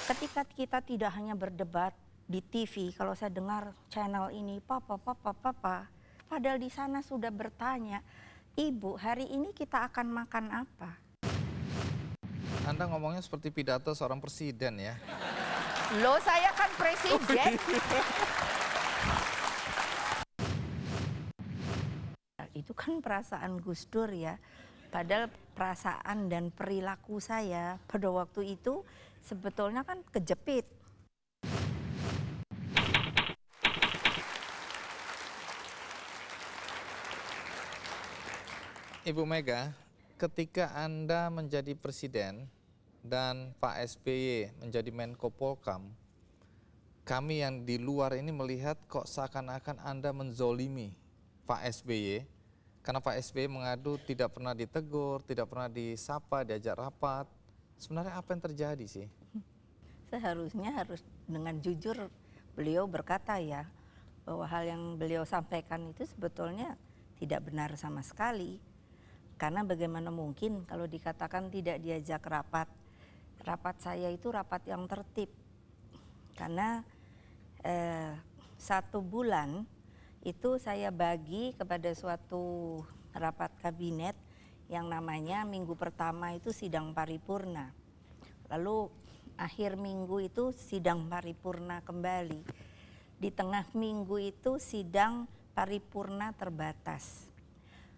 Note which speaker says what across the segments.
Speaker 1: Ketika kita tidak hanya berdebat di TV, kalau saya dengar channel ini, papa, padahal di sana sudah bertanya, Ibu, hari ini kita akan makan apa?
Speaker 2: Anda ngomongnya seperti pidato seorang presiden ya.
Speaker 1: Loh, saya kan presiden. Itu kan perasaan Gus Dur ya. Padahal perasaan dan perilaku saya pada waktu itu sebetulnya kan kejepit.
Speaker 2: Ibu Mega, ketika Anda menjadi presiden dan Pak SBY menjadi Menko Polkam, kami yang di luar ini melihat kok seakan-akan Anda menzolimi Pak SBY. Karena Pak SBY mengadu tidak pernah ditegur, tidak pernah disapa, diajak rapat. Sebenarnya apa yang terjadi sih?
Speaker 1: Seharusnya harus dengan jujur beliau berkata ya, bahwa hal yang beliau sampaikan itu sebetulnya tidak benar sama sekali. Karena bagaimana mungkin kalau dikatakan tidak diajak rapat, rapat saya itu rapat yang tertib. Karena 1 bulan itu saya bagi kepada suatu rapat kabinet yang namanya minggu pertama itu sidang paripurna. Lalu akhir minggu itu sidang paripurna kembali. Di tengah minggu itu sidang paripurna terbatas.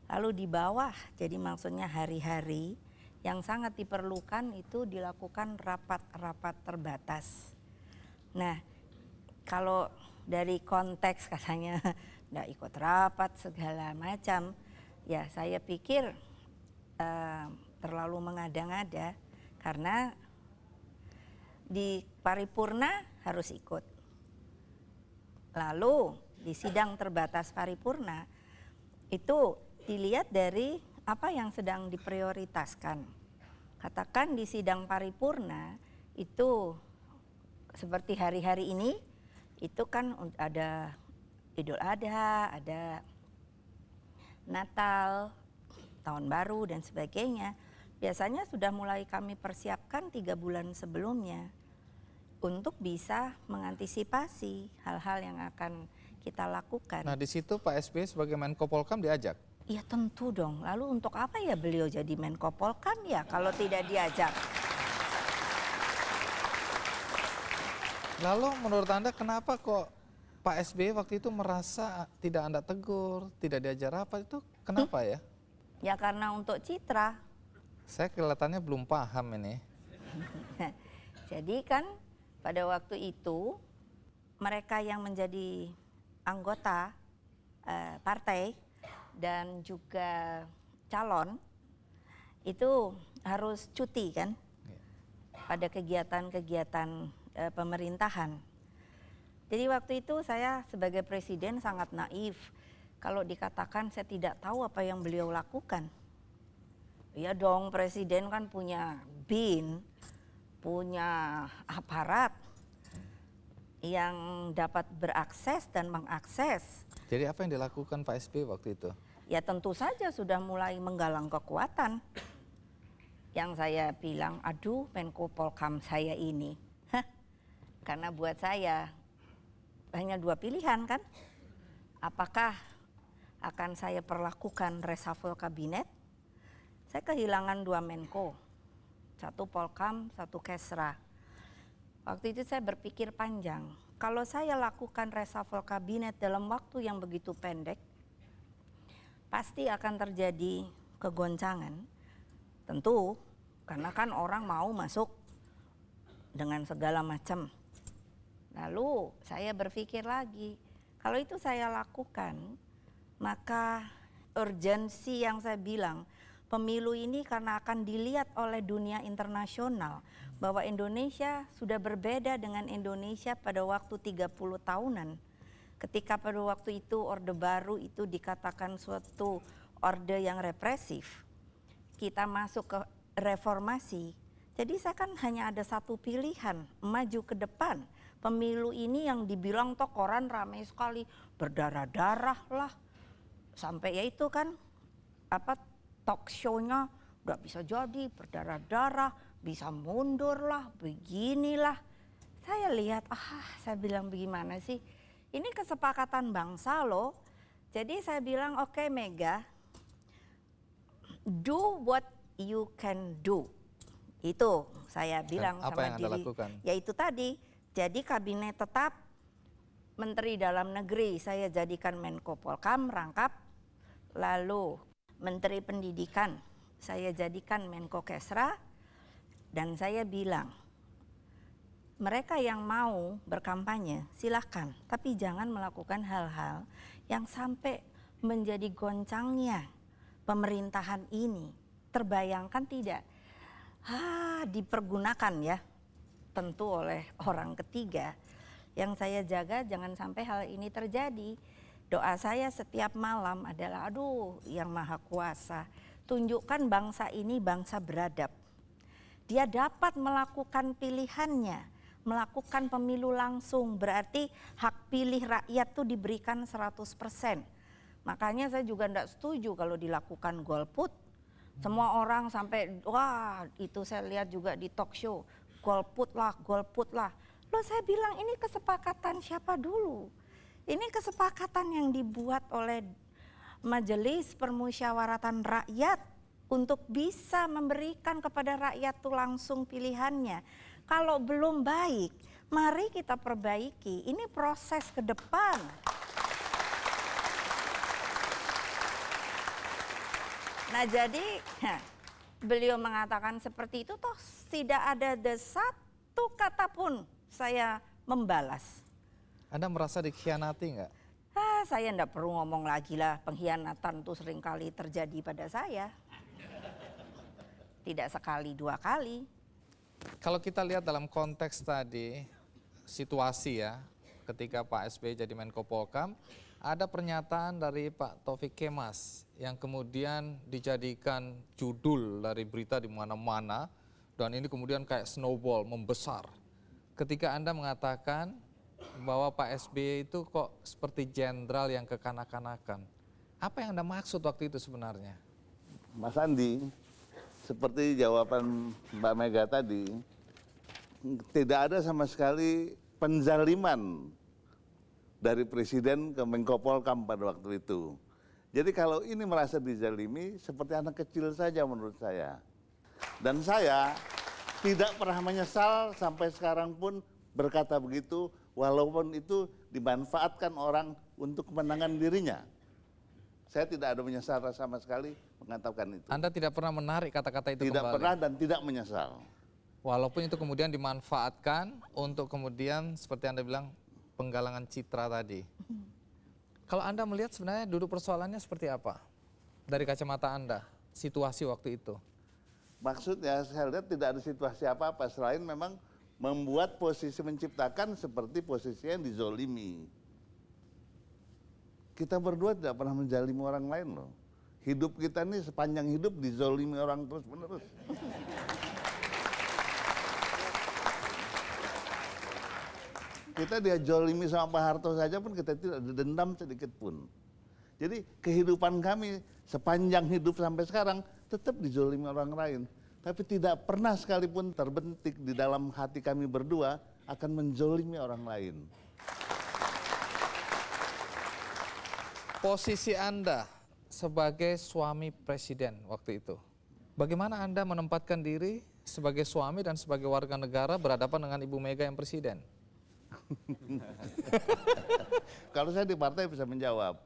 Speaker 1: Lalu di bawah, jadi maksudnya hari-hari yang sangat diperlukan itu dilakukan rapat-rapat terbatas. Nah, kalau dari konteks katanya nggak ikut rapat segala macam, ya saya pikir terlalu mengada-ngada karena di paripurna harus ikut. Lalu di sidang terbatas paripurna itu dilihat dari apa yang sedang diprioritaskan. Katakan di sidang paripurna itu seperti hari-hari ini, itu kan ada Idul Adha, ada Natal, Tahun Baru dan sebagainya. Biasanya sudah mulai kami persiapkan 3 bulan sebelumnya untuk bisa mengantisipasi hal-hal yang akan kita lakukan.
Speaker 2: Nah di situ Pak SBY sebagai Menko Polkam diajak?
Speaker 1: Ya tentu dong, lalu untuk apa ya beliau jadi Menko Polkam ya kalau tidak diajak?
Speaker 2: Lalu menurut Anda kenapa kok Pak SBY waktu itu merasa tidak Anda tegur, tidak diajak rapat, itu kenapa ya?
Speaker 1: Ya karena untuk citra.
Speaker 2: Saya kelihatannya belum paham ini.
Speaker 1: Jadi kan pada waktu itu mereka yang menjadi anggota partai dan juga calon itu harus cuti kan pada kegiatan-kegiatan pemerintahan. Jadi waktu itu saya sebagai presiden sangat naif kalau dikatakan saya tidak tahu apa yang beliau lakukan. Ya dong, presiden kan punya BIN, punya aparat yang dapat berakses dan mengakses.
Speaker 2: Jadi apa yang dilakukan Pak SBY waktu itu?
Speaker 1: Ya tentu saja sudah mulai menggalang kekuatan. Yang saya bilang, aduh Menko Polkam saya ini. Karena buat saya hanya 2 pilihan kan. Apakah akan saya perlakukan reshuffle kabinet? Saya kehilangan 2 Menko. 1 Polkam, 1 Kesra. Waktu itu saya berpikir panjang. Kalau saya lakukan reshuffle kabinet dalam waktu yang begitu pendek, pasti akan terjadi kegoncangan. Tentu, karena kan orang mau masuk dengan segala macam. Lalu saya berpikir lagi, kalau itu saya lakukan, maka urgensi yang saya bilang, pemilu ini karena akan dilihat oleh dunia internasional bahwa Indonesia sudah berbeda dengan Indonesia pada waktu 30 tahunan. Ketika pada waktu itu Orde Baru itu dikatakan suatu orde yang represif, kita masuk ke reformasi. Jadi saya kan hanya ada 1 pilihan, maju ke depan. Pemilu ini yang dibilang toh koran ramai sekali, berdarah-darah lah. Sampai ya itu kan talk show-nya nggak bisa jadi, berdarah-darah, bisa mundur lah, beginilah. Saya lihat, saya bilang bagaimana sih? Ini kesepakatan bangsa loh. Jadi saya bilang, oke Mega, do what you can do. Itu saya bilang
Speaker 2: apa
Speaker 1: sama
Speaker 2: yang Anda lakukan?
Speaker 1: Ya itu tadi, jadi kabinet tetap, Menteri Dalam Negeri saya jadikan Menko Polkam rangkap, lalu Menteri Pendidikan saya jadikan Menko Kesra, dan saya bilang, mereka yang mau berkampanye silahkan, tapi jangan melakukan hal-hal yang sampai menjadi goncangnya pemerintahan ini. Terbayangkan tidak? Dipergunakan ya, tentu oleh orang ketiga. Yang saya jaga jangan sampai hal ini terjadi. Doa saya setiap malam adalah, aduh yang Maha Kuasa, tunjukkan bangsa ini bangsa beradab. Dia dapat melakukan pilihannya, melakukan pemilu langsung, berarti hak pilih rakyat tuh diberikan 100%. Makanya saya juga tidak setuju kalau dilakukan golput. Semua orang sampai, wah itu saya lihat juga di talk show, golput lah. Loh saya bilang ini kesepakatan siapa dulu? Ini kesepakatan yang dibuat oleh Majelis Permusyawaratan Rakyat untuk bisa memberikan kepada rakyat tuh langsung pilihannya. Kalau belum baik, mari kita perbaiki. Ini proses ke depan. Nah jadi beliau mengatakan seperti itu, toh tidak ada satu kata pun saya membalas.
Speaker 2: Anda merasa dikhianati nggak?
Speaker 1: Saya enggak perlu ngomong lagi lah, pengkhianatan itu seringkali terjadi pada saya. Tidak sekali, dua kali.
Speaker 2: Kalau kita lihat dalam konteks tadi, situasi ya, ketika Pak SBY jadi Menko Polkam, ada pernyataan dari Pak Taufik Kemas yang kemudian dijadikan judul dari berita di mana-mana, dan ini kemudian kayak snowball, membesar. Ketika Anda mengatakan bahwa Pak SBY itu kok seperti jenderal yang kekanak-kanakan. Apa yang Anda maksud waktu itu sebenarnya?
Speaker 3: Mas Andi, seperti jawaban Mbak Mega tadi, tidak ada sama sekali penzaliman dari Presiden ke Menko Polkam pada waktu itu. Jadi kalau ini merasa dizalimi, seperti anak kecil saja menurut saya. Dan saya tidak pernah menyesal sampai sekarang pun berkata begitu, walaupun itu dimanfaatkan orang untuk kemenangan dirinya. Saya tidak ada menyesal sama sekali mengatakan itu.
Speaker 2: Anda tidak pernah menarik kata-kata itu
Speaker 3: tidak
Speaker 2: kembali?
Speaker 3: Pernah dan tidak menyesal.
Speaker 2: Walaupun itu kemudian dimanfaatkan untuk kemudian seperti Anda bilang penggalangan citra tadi. Kalau Anda melihat sebenarnya duduk persoalannya seperti apa? Dari kacamata Anda, situasi waktu itu.
Speaker 3: Maksudnya saya lihat tidak ada situasi apa-apa selain memang membuat posisi menciptakan seperti posisi yang dizolimi. Kita berdua tidak pernah menjalimi orang lain loh. Hidup kita ini sepanjang hidup dizolimi orang terus-menerus. Kita diazolimi sama Pak Harto saja pun kita tidak ada dendam sedikit pun. Jadi kehidupan kami sepanjang hidup sampai sekarang tetap dizolimi orang lain. Tapi tidak pernah sekalipun terbentik di dalam hati kami berdua akan menzolimi orang lain.
Speaker 2: Posisi Anda sebagai suami presiden waktu itu, bagaimana Anda menempatkan diri sebagai suami dan sebagai warga negara berhadapan dengan Ibu Mega yang presiden?
Speaker 3: Kalau saya di partai bisa menjawab.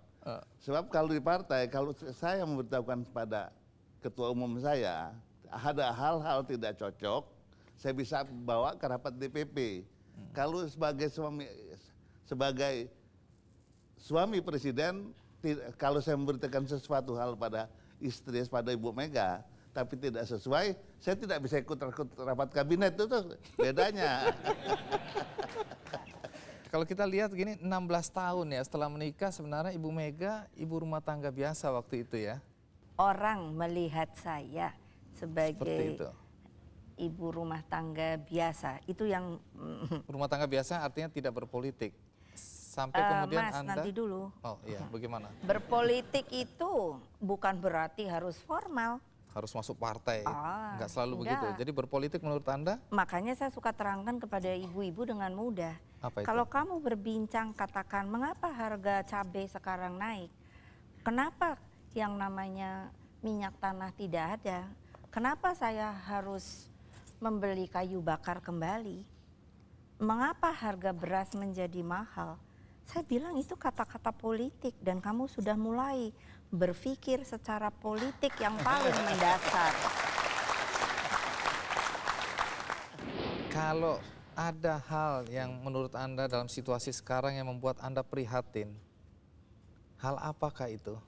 Speaker 3: Sebab kalau di partai, kalau saya memberitahukan kepada ketua umum saya, ada hal-hal tidak cocok, saya bisa bawa ke rapat DPP. Kalau sebagai suami presiden, kalau saya memberitakan sesuatu hal pada istri, pada Ibu Mega, tapi tidak sesuai, saya tidak bisa ikut rapat kabinet, itu bedanya.
Speaker 2: Kalau kita lihat gini, 16 tahun ya setelah menikah sebenarnya Ibu Mega ibu rumah tangga biasa waktu itu ya.
Speaker 1: Orang melihat saya sebagai ibu rumah tangga biasa, itu yang
Speaker 2: rumah tangga biasa artinya tidak berpolitik. Sampai kemudian
Speaker 1: Mas,
Speaker 2: Anda
Speaker 1: nanti dulu.
Speaker 2: Oh iya, bagaimana?
Speaker 1: Berpolitik itu bukan berarti harus formal.
Speaker 2: harus masuk partai. Nggak selalu
Speaker 1: enggak.
Speaker 2: begitu. Jadi berpolitik menurut Anda?
Speaker 1: Makanya saya suka terangkan kepada ibu-ibu dengan mudah.
Speaker 2: Apa itu?
Speaker 1: Kalau kamu berbincang katakan mengapa harga cabai sekarang naik? Kenapa yang namanya minyak tanah tidak ada? Kenapa saya harus membeli kayu bakar kembali? Mengapa harga beras menjadi mahal? Saya bilang itu kata-kata politik dan kamu sudah mulai berpikir secara politik yang paling mendasar.
Speaker 2: Kalau ada hal yang menurut Anda dalam situasi sekarang yang membuat Anda prihatin, hal apakah itu?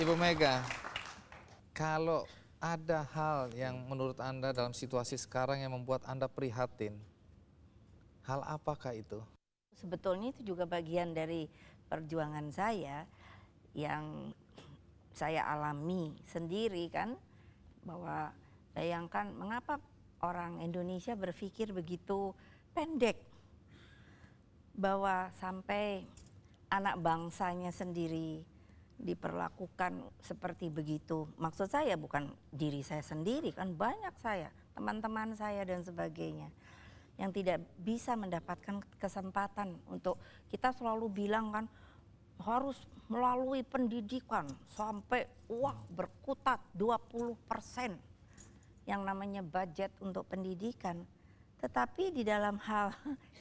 Speaker 2: Ibu Mega, kalau ada hal yang menurut Anda dalam situasi sekarang yang membuat Anda prihatin, hal apakah itu?
Speaker 1: Sebetulnya itu juga bagian dari perjuangan saya yang saya alami sendiri kan, bahwa bayangkan mengapa orang Indonesia berpikir begitu pendek, bahwa sampai anak bangsanya sendiri diperlakukan seperti begitu. Maksud saya bukan diri saya sendiri, kan banyak saya, teman-teman saya dan sebagainya yang tidak bisa mendapatkan kesempatan untuk, kita selalu bilang kan harus melalui pendidikan sampai berkutat 20% yang namanya budget untuk pendidikan. Tetapi di dalam hal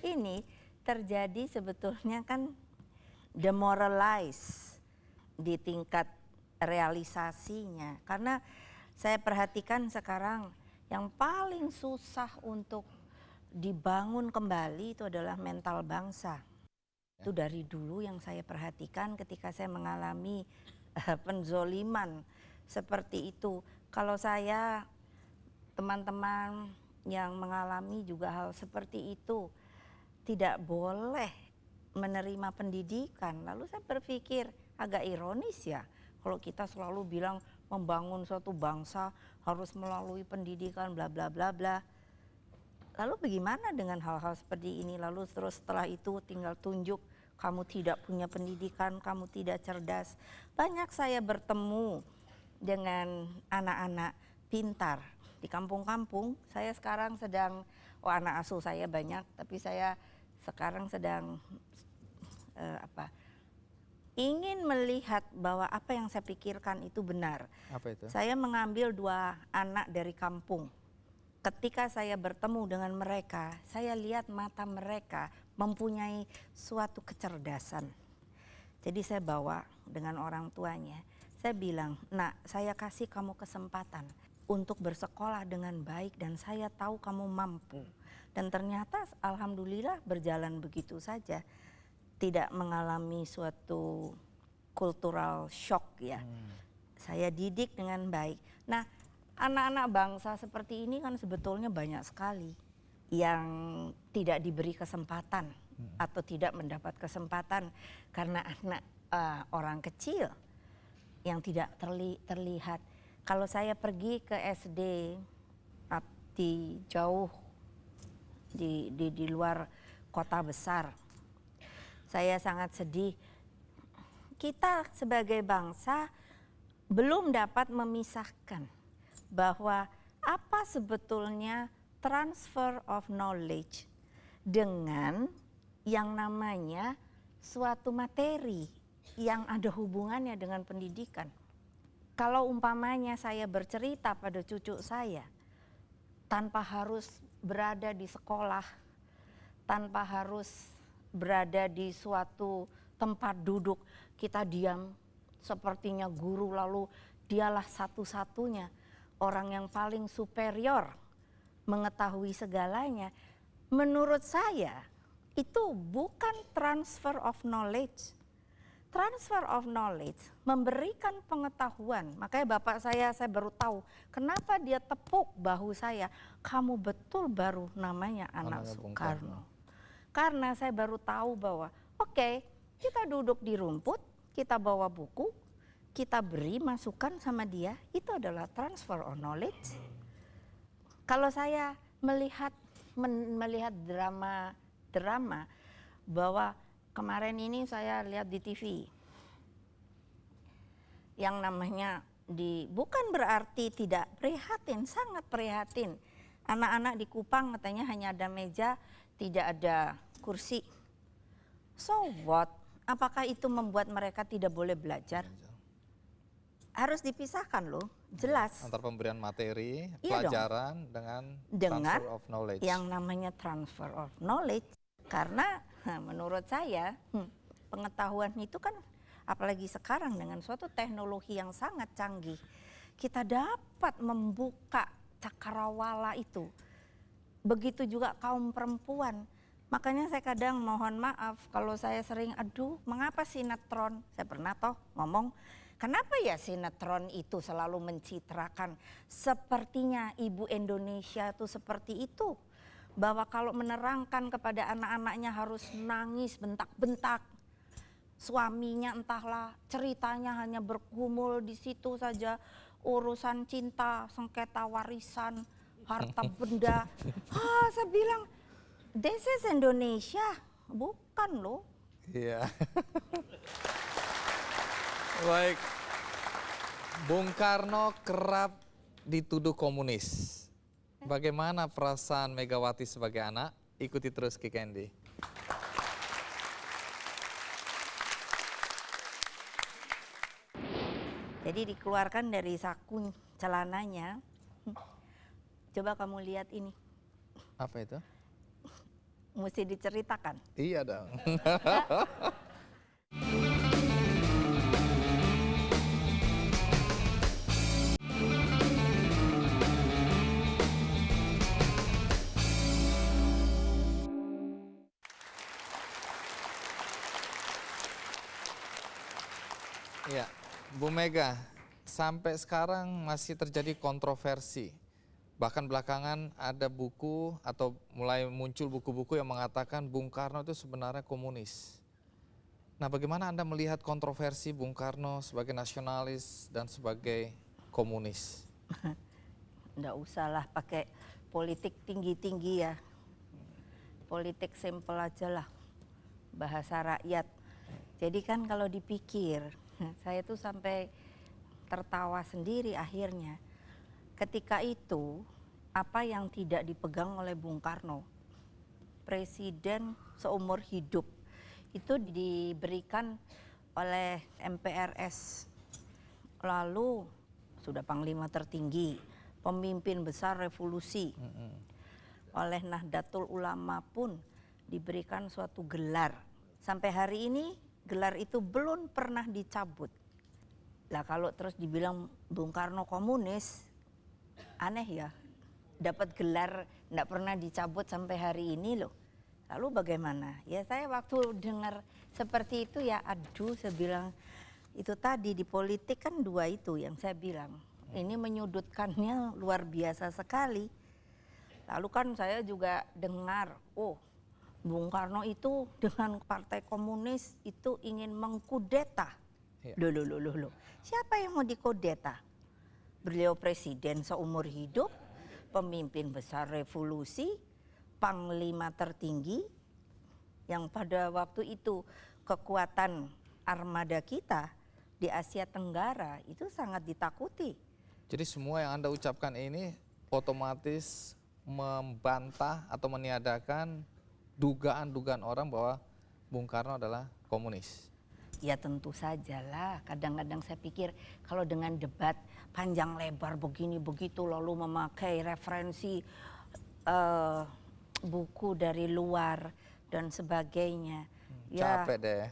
Speaker 1: ini terjadi sebetulnya kan demoralize di tingkat realisasinya. Karena saya perhatikan sekarang yang paling susah untuk dibangun kembali itu adalah mental bangsa. Itu dari dulu yang saya perhatikan ketika saya mengalami penzoliman seperti itu. Kalau saya, teman-teman yang mengalami juga hal seperti itu, tidak boleh menerima pendidikan. Lalu saya berpikir, agak ironis ya, kalau kita selalu bilang membangun suatu bangsa harus melalui pendidikan bla bla bla bla. Lalu bagaimana dengan hal-hal seperti ini? Lalu terus setelah itu tinggal tunjuk kamu tidak punya pendidikan, kamu tidak cerdas. Banyak saya bertemu dengan anak-anak pintar di kampung-kampung. Saya sekarang sedang, anak asuh saya banyak, tapi saya sekarang sedang ingin melihat bahwa apa yang saya pikirkan itu benar.
Speaker 2: Apa itu?
Speaker 1: Saya mengambil 2 anak dari kampung. Ketika saya bertemu dengan mereka, saya lihat mata mereka mempunyai suatu kecerdasan. Jadi saya bawa dengan orang tuanya. Saya bilang, "Nak, saya kasih kamu kesempatan untuk bersekolah dengan baik dan saya tahu kamu mampu." Dan ternyata alhamdulillah berjalan begitu saja. Tidak mengalami suatu cultural shock ya. Saya didik dengan baik. Nah, anak-anak bangsa seperti ini kan sebetulnya banyak sekali yang tidak diberi kesempatan atau tidak mendapat kesempatan karena anak orang kecil yang tidak terlihat. Kalau saya pergi ke SD di jauh di luar kota besar, saya sangat sedih. Kita sebagai bangsa belum dapat memisahkan bahwa apa sebetulnya transfer of knowledge dengan yang namanya suatu materi yang ada hubungannya dengan pendidikan. Kalau umpamanya saya bercerita pada cucu saya tanpa harus berada di sekolah, tanpa harus berada di suatu tempat duduk, kita diam sepertinya guru, lalu dialah satu-satunya orang yang paling superior mengetahui segalanya. Menurut saya itu bukan transfer of knowledge. Transfer of knowledge memberikan pengetahuan. Makanya bapak saya baru tahu kenapa dia tepuk bahu saya. Kamu betul baru namanya anak Soekarno. Karena saya baru tahu bahwa oke, kita duduk di rumput, kita bawa buku, kita beri masukan sama dia, itu adalah transfer of knowledge. Kalau saya melihat drama bahwa kemarin ini saya lihat di TV yang namanya bukan berarti tidak prihatin, sangat prihatin. Anak-anak di Kupang katanya hanya ada meja, tidak ada kursi. So what? Apakah itu membuat mereka tidak boleh belajar? Harus dipisahkan loh, jelas.
Speaker 2: Antara pemberian materi,
Speaker 1: Iya
Speaker 2: pelajaran dengan
Speaker 1: Dengan
Speaker 2: transfer of knowledge.
Speaker 1: yang namanya transfer of knowledge. Karena menurut saya pengetahuan itu kan apalagi sekarang dengan suatu teknologi yang sangat canggih. Kita dapat membuka cakrawala itu. Begitu juga kaum perempuan. Makanya saya kadang mohon maaf kalau saya sering, aduh mengapa sinetron, saya pernah toh ngomong, kenapa ya sinetron itu selalu mencitrakan sepertinya ibu Indonesia itu seperti itu. Bahwa kalau menerangkan kepada anak-anaknya harus nangis bentak-bentak. Suaminya entahlah ceritanya hanya bergumul di situ saja. Urusan cinta, sengketa warisan, harta benda. Saya bilang, this is Indonesia, bukan loh.
Speaker 2: Iya. Baik. Bung Karno kerap dituduh komunis. Bagaimana perasaan Megawati sebagai anak? Ikuti terus Ki Kendi.
Speaker 1: Jadi dikeluarkan dari saku celananya. Coba kamu lihat ini,
Speaker 2: Apa itu?
Speaker 1: mesti diceritakan.
Speaker 2: Iya dong. Iya, Bu Mega, sampai sekarang masih terjadi kontroversi. Bahkan belakangan ada buku atau mulai muncul buku-buku yang mengatakan Bung Karno itu sebenarnya komunis. Nah, bagaimana Anda melihat kontroversi Bung Karno sebagai nasionalis dan sebagai komunis?
Speaker 1: Nggak usahlah pakai politik tinggi-tinggi ya. Politik simpel aja lah, bahasa rakyat. Jadi kan kalau dipikir, saya tuh sampai tertawa sendiri akhirnya. Ketika itu, apa yang tidak dipegang oleh Bung Karno, presiden seumur hidup, itu diberikan oleh MPRS. Lalu sudah panglima tertinggi, pemimpin besar revolusi. Oleh Nahdlatul Ulama pun diberikan suatu gelar. Sampai hari ini gelar itu belum pernah dicabut. Lah kalau terus dibilang Bung Karno komunis, aneh ya. Dapat gelar enggak pernah dicabut sampai hari ini loh. Lalu bagaimana? Ya saya waktu dengar seperti itu ya aduh, saya bilang itu tadi di politik kan dua itu yang saya bilang. Ini menyudutkannya luar biasa sekali. Lalu kan saya juga dengar, Bung Karno itu dengan Partai Komunis itu ingin mengkudeta.
Speaker 2: Ya.
Speaker 1: Loh. Siapa yang mau dikudeta? Beliau presiden seumur hidup, pemimpin besar revolusi, panglima tertinggi, yang pada waktu itu kekuatan armada kita di Asia Tenggara itu sangat ditakuti.
Speaker 2: Jadi semua yang Anda ucapkan ini otomatis membantah atau meniadakan dugaan-dugaan orang bahwa Bung Karno adalah komunis.
Speaker 1: Ya tentu sajalah, kadang-kadang saya pikir kalau dengan debat panjang lebar begini begitu lalu memakai referensi buku dari luar dan sebagainya.
Speaker 2: Capek deh.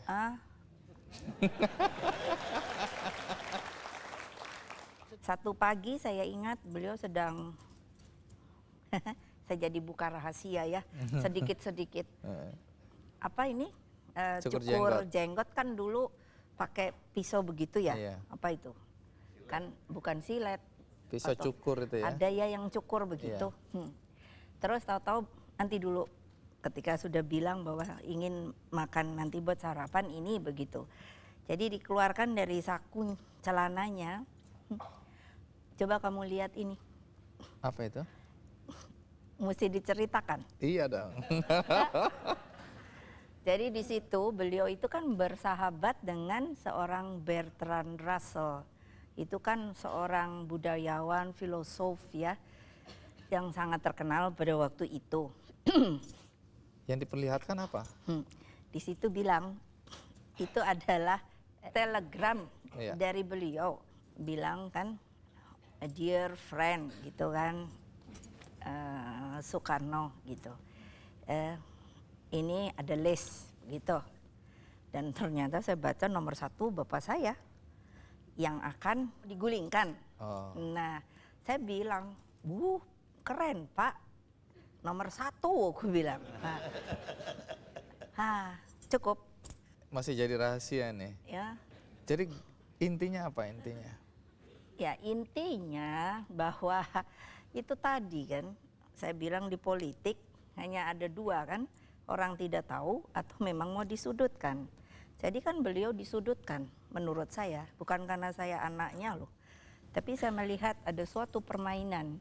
Speaker 1: Satu pagi saya ingat beliau sedang, saya jadi buka rahasia ya, sedikit-sedikit. Apa ini? Cukur jenggot kan dulu pakai pisau begitu ya?
Speaker 2: Iya.
Speaker 1: Apa itu? Kan bukan silet.
Speaker 2: Pisau cukur itu ya?
Speaker 1: Ada ya yang cukur begitu.
Speaker 2: Iya.
Speaker 1: Terus tahu-tahu nanti dulu ketika sudah bilang bahwa ingin makan nanti buat sarapan ini begitu. Jadi dikeluarkan dari saku celananya. Coba kamu lihat ini,
Speaker 2: Apa itu?
Speaker 1: mesti diceritakan.
Speaker 2: Iya dong.
Speaker 1: Jadi di situ beliau itu kan bersahabat dengan seorang Bertrand Russell. Itu kan seorang budayawan, filosof ya, yang sangat terkenal pada waktu itu.
Speaker 2: Yang diperlihatkan apa?
Speaker 1: Di situ bilang itu adalah telegram
Speaker 2: Iya.
Speaker 1: dari beliau, bilang kan, "A dear friend," gitu kan, Soekarno gitu. Ini ada list gitu. Dan ternyata saya baca nomor 1 bapak saya yang akan digulingkan.
Speaker 2: Oh.
Speaker 1: Nah, saya bilang, keren Pak, nomor 1 aku bilang. Cukup
Speaker 2: Masih jadi rahasia nih.
Speaker 1: ya.
Speaker 2: Jadi intinya apa intinya?
Speaker 1: Ya intinya bahwa itu tadi kan, saya bilang di politik hanya ada 2 kan, orang tidak tahu atau memang mau disudutkan. Jadi kan beliau disudutkan menurut saya, bukan karena saya anaknya loh. Tapi saya melihat ada suatu permainan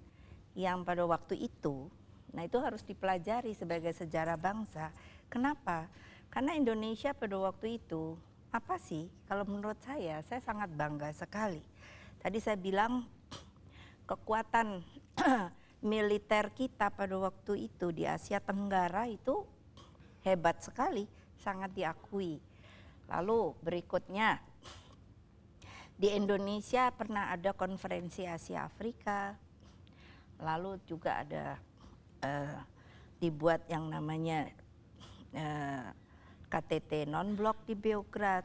Speaker 1: yang pada waktu itu, nah itu harus dipelajari sebagai sejarah bangsa. Kenapa? Karena Indonesia pada waktu itu, apa sih? Kalau menurut saya sangat bangga sekali. Tadi saya bilang kekuatan militer kita pada waktu itu di Asia Tenggara itu hebat sekali, sangat diakui. Lalu berikutnya, di Indonesia pernah ada konferensi Asia Afrika, lalu juga ada dibuat yang namanya KTT non-blok di Beograd.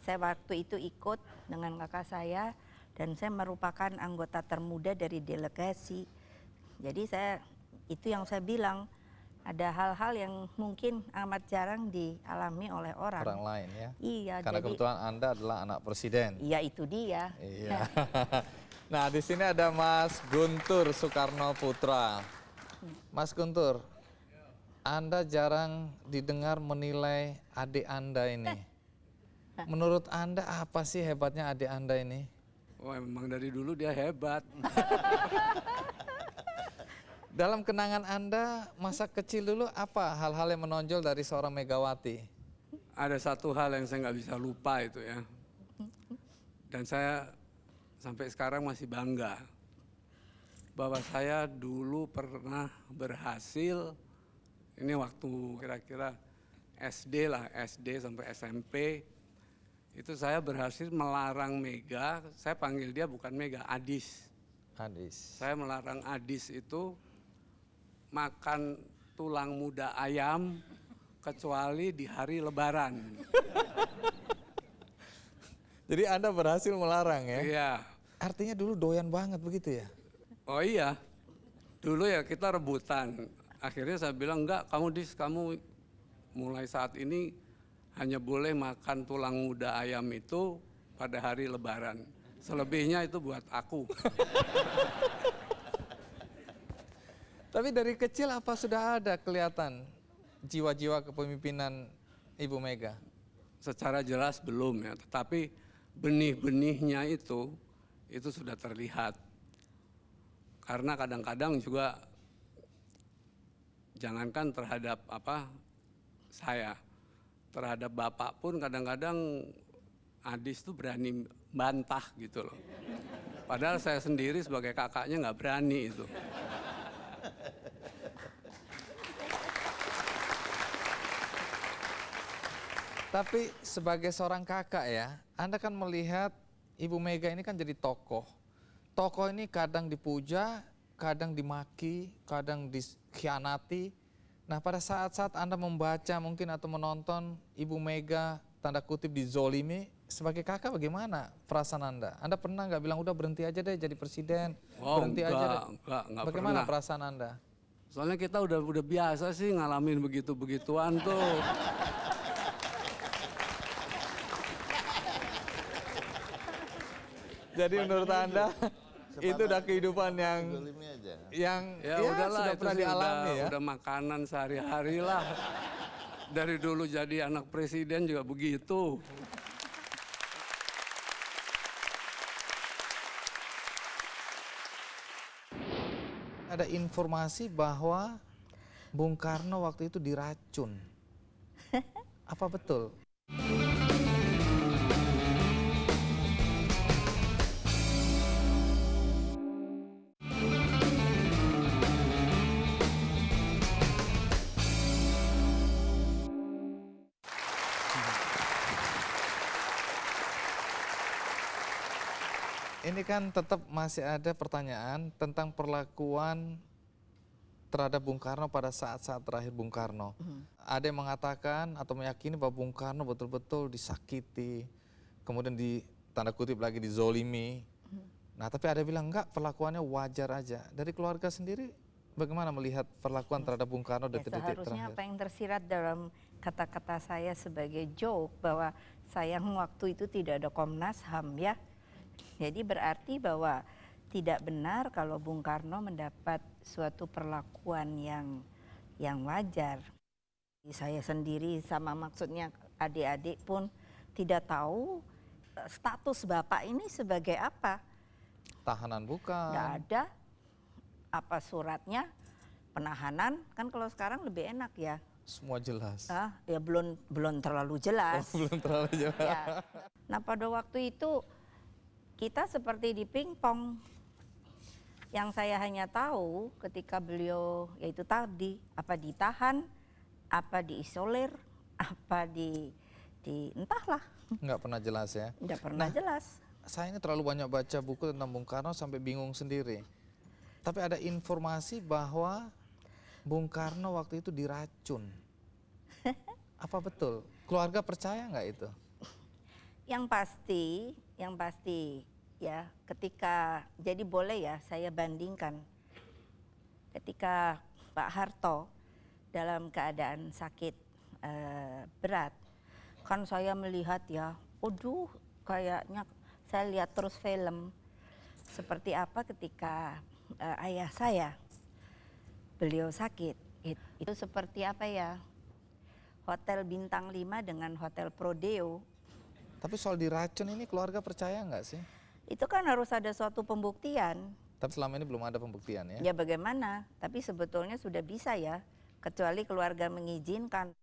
Speaker 1: Saya waktu itu ikut dengan kakak saya dan saya merupakan anggota termuda dari delegasi. Jadi itu yang saya bilang, ada hal-hal yang mungkin amat jarang dialami oleh orang.
Speaker 2: Orang lain ya?
Speaker 1: Iya.
Speaker 2: Karena
Speaker 1: jadi,
Speaker 2: kebetulan Anda adalah anak presiden.
Speaker 1: iya itu dia.
Speaker 2: Iya. Nah di sini ada Mas Guntur Soekarno Putra. Mas Guntur, Anda jarang didengar menilai adik Anda ini. Menurut Anda apa sih hebatnya adik Anda ini?
Speaker 4: Wah, memang dari dulu dia hebat.
Speaker 2: Dalam kenangan Anda masa kecil dulu apa hal-hal yang menonjol dari seorang Megawati?
Speaker 4: Ada satu hal yang saya nggak bisa lupa itu ya. Dan saya sampai sekarang masih bangga bahwa saya dulu pernah berhasil, ini waktu kira-kira SD lah, SD sampai SMP, itu saya berhasil melarang Mega, saya panggil dia bukan Mega, Adis.
Speaker 2: Adis.
Speaker 4: Saya melarang Adis itu makan tulang muda ayam kecuali di hari Lebaran.
Speaker 2: Jadi Anda berhasil melarang ya?
Speaker 4: Iya.
Speaker 2: Artinya dulu doyan banget begitu ya?
Speaker 4: Oh iya, dulu ya kita rebutan. Akhirnya saya bilang, enggak, kamu Dis, kamu mulai saat ini hanya boleh makan tulang muda ayam itu pada hari Lebaran. Selebihnya itu buat aku.
Speaker 2: Tapi dari kecil apa sudah ada kelihatan jiwa-jiwa kepemimpinan Ibu Mega?
Speaker 4: Secara jelas belum ya, tetapi benih-benihnya itu sudah terlihat. Karena kadang-kadang juga jangankan terhadap saya, terhadap bapak pun kadang-kadang Adis tuh berani bantah gitu loh. Padahal saya sendiri sebagai kakaknya nggak berani itu.
Speaker 2: Tapi sebagai seorang kakak ya, Anda kan melihat Ibu Mega ini kan jadi tokoh. Tokoh ini kadang dipuja, kadang dimaki, kadang dikhianati. Nah pada saat-saat Anda membaca mungkin atau menonton Ibu Mega tanda kutip dizolimi, sebagai kakak bagaimana perasaan Anda? Anda pernah nggak bilang udah berhenti aja deh jadi presiden, berhenti aja deh?
Speaker 4: Enggak
Speaker 2: Bagaimana
Speaker 4: pernah.
Speaker 2: perasaan Anda?
Speaker 4: Soalnya kita udah biasa sih ngalamin begitu-begituan tuh.
Speaker 2: Jadi menurut Anda itu udah kehidupan yang
Speaker 3: Zolimi aja.
Speaker 4: Ya,
Speaker 2: ya
Speaker 4: udahlah
Speaker 2: sudah
Speaker 4: itu
Speaker 2: pernah
Speaker 4: sih
Speaker 2: dialami ya.
Speaker 4: udah makanan sehari-hari lah. Dari dulu jadi anak presiden juga begitu.
Speaker 2: ada informasi bahwa Bung Karno waktu itu diracun. Apa betul? Ini kan tetap masih ada pertanyaan tentang perlakuan terhadap Bung Karno pada saat-saat terakhir Bung Karno. Ada yang mengatakan atau meyakini bahwa Bung Karno betul-betul disakiti, kemudian di tanda kutip lagi dizolimi. Nah, tapi ada yang bilang enggak, perlakuannya wajar aja. Dari keluarga sendiri bagaimana melihat perlakuan terhadap Bung Karno detik-detik
Speaker 1: Seharusnya
Speaker 2: terakhir?
Speaker 1: apa yang tersirat dalam kata-kata saya sebagai joke bahwa sayang waktu itu tidak ada Komnas HAM ya. Jadi berarti bahwa tidak benar kalau Bung Karno mendapat suatu perlakuan yang wajar. Saya sendiri sama maksudnya adik-adik pun tidak tahu status Bapak ini sebagai apa.
Speaker 2: Tahanan bukan?
Speaker 1: Nggak ada apa suratnya, penahanan, kan kalau sekarang lebih enak ya.
Speaker 2: Semua jelas.
Speaker 1: Ya belum terlalu jelas.
Speaker 2: Belum terlalu jelas.
Speaker 1: Ya. Nah pada waktu itu kita seperti di pingpong. Yang saya hanya tahu ketika beliau yaitu tadi apa ditahan, apa diisolir, apa di entahlah.
Speaker 2: Nggak pernah jelas ya?
Speaker 1: Nggak pernah jelas.
Speaker 2: Saya ini terlalu banyak baca buku tentang Bung Karno sampai bingung sendiri. Tapi ada informasi bahwa Bung Karno waktu itu diracun. Apa betul? Keluarga percaya nggak itu?
Speaker 1: Yang pasti ya ketika, jadi boleh ya saya bandingkan. Ketika Pak Harto dalam keadaan sakit berat, kan saya melihat ya, aduh kayaknya saya lihat terus film. Seperti apa ketika ayah saya, beliau sakit. Itu seperti apa ya, Hotel Bintang 5 dengan Hotel Prodeo.
Speaker 2: Tapi soal diracun ini keluarga percaya nggak sih?
Speaker 1: Itu kan harus ada suatu pembuktian.
Speaker 2: Tapi selama ini belum ada pembuktian ya?
Speaker 1: Ya bagaimana, tapi sebetulnya sudah bisa ya, kecuali keluarga mengizinkan.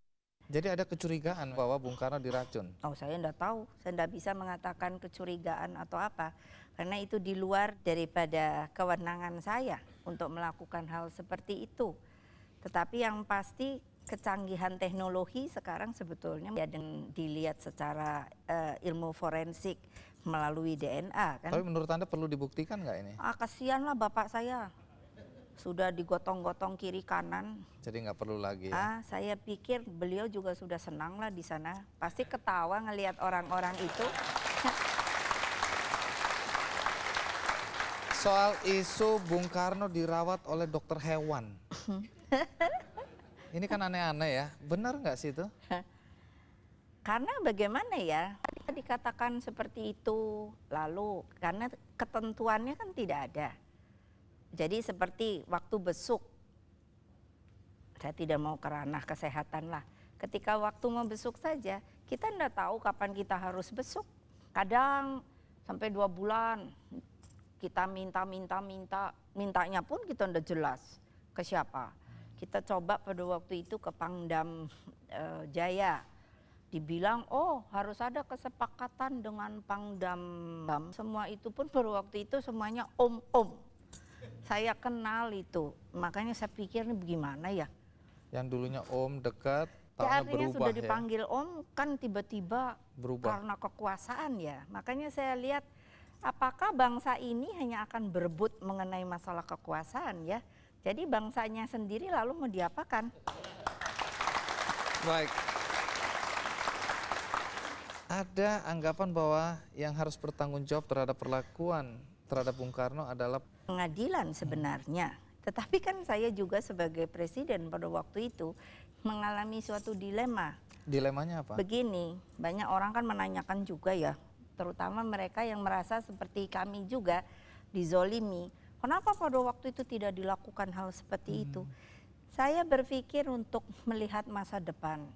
Speaker 2: Jadi ada kecurigaan bahwa Bung Karno diracun?
Speaker 1: Oh saya enggak tahu, saya enggak bisa mengatakan kecurigaan atau apa. Karena itu di luar daripada kewenangan saya untuk melakukan hal seperti itu. Tetapi yang pasti kecanggihan teknologi sekarang sebetulnya ya dilihat secara ilmu forensik melalui DNA kan.
Speaker 2: Tapi menurut Anda perlu dibuktikan nggak ini?
Speaker 1: Kasihanlah bapak saya, sudah digotong-gotong kiri kanan.
Speaker 2: Jadi nggak perlu lagi ya?
Speaker 1: Saya pikir beliau juga sudah senang lah di sana. Pasti ketawa ngelihat orang-orang itu.
Speaker 2: Soal isu Bung Karno dirawat oleh dokter hewan. Ini kan aneh-aneh ya, benar nggak sih itu?
Speaker 1: Karena bagaimana ya, tadi dikatakan seperti itu, lalu karena ketentuannya kan tidak ada. Jadi seperti waktu besuk, saya tidak mau ke ranah kesehatan lah. Ketika waktu mau besuk saja, kita tidak tahu kapan kita harus besuk. Kadang sampai 2 bulan, kita mintanya pun kita tidak jelas ke siapa. Kita coba pada waktu itu ke Pangdam Jaya. Dibilang, oh harus ada kesepakatan dengan Pangdam. Semua itu pun pada waktu itu semuanya om-om. Saya kenal itu, makanya saya pikir ini bagaimana ya.
Speaker 2: Yang dulunya om dekat,
Speaker 1: Ya,
Speaker 2: tahunnya
Speaker 1: artinya
Speaker 2: berubah
Speaker 1: sudah
Speaker 2: ya?
Speaker 1: dipanggil om kan tiba-tiba
Speaker 2: Berubah.
Speaker 1: karena kekuasaan ya. Makanya saya lihat apakah bangsa ini hanya akan berebut mengenai masalah kekuasaan ya. Jadi bangsanya sendiri lalu mau diapakan?
Speaker 2: Baik. Ada anggapan bahwa yang harus bertanggung jawab terhadap perlakuan terhadap Bung Karno adalah
Speaker 1: Pengadilan sebenarnya. Tetapi kan saya juga sebagai presiden pada waktu itu mengalami suatu dilema.
Speaker 2: dilemanya apa?
Speaker 1: Begini, banyak orang kan menanyakan juga ya, terutama mereka yang merasa seperti kami juga dizolimi. Kenapa pada waktu itu tidak dilakukan hal seperti itu? Saya berpikir untuk melihat masa depan.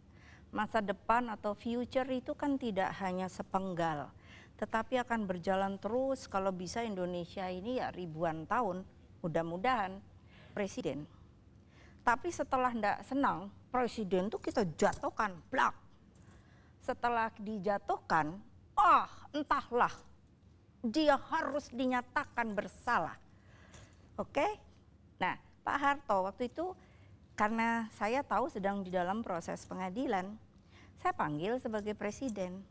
Speaker 1: Masa depan atau future itu kan tidak hanya sepenggal, tetapi akan berjalan terus kalau bisa Indonesia ini ya ribuan tahun, mudah-mudahan. presiden. Tapi setelah ndak senang, presiden tuh kita jatuhkan, blak. Setelah dijatuhkan, entahlah, dia harus dinyatakan bersalah. Oke? Nah, Pak Harto waktu itu karena saya tahu sedang di dalam proses pengadilan, saya panggil sebagai presiden.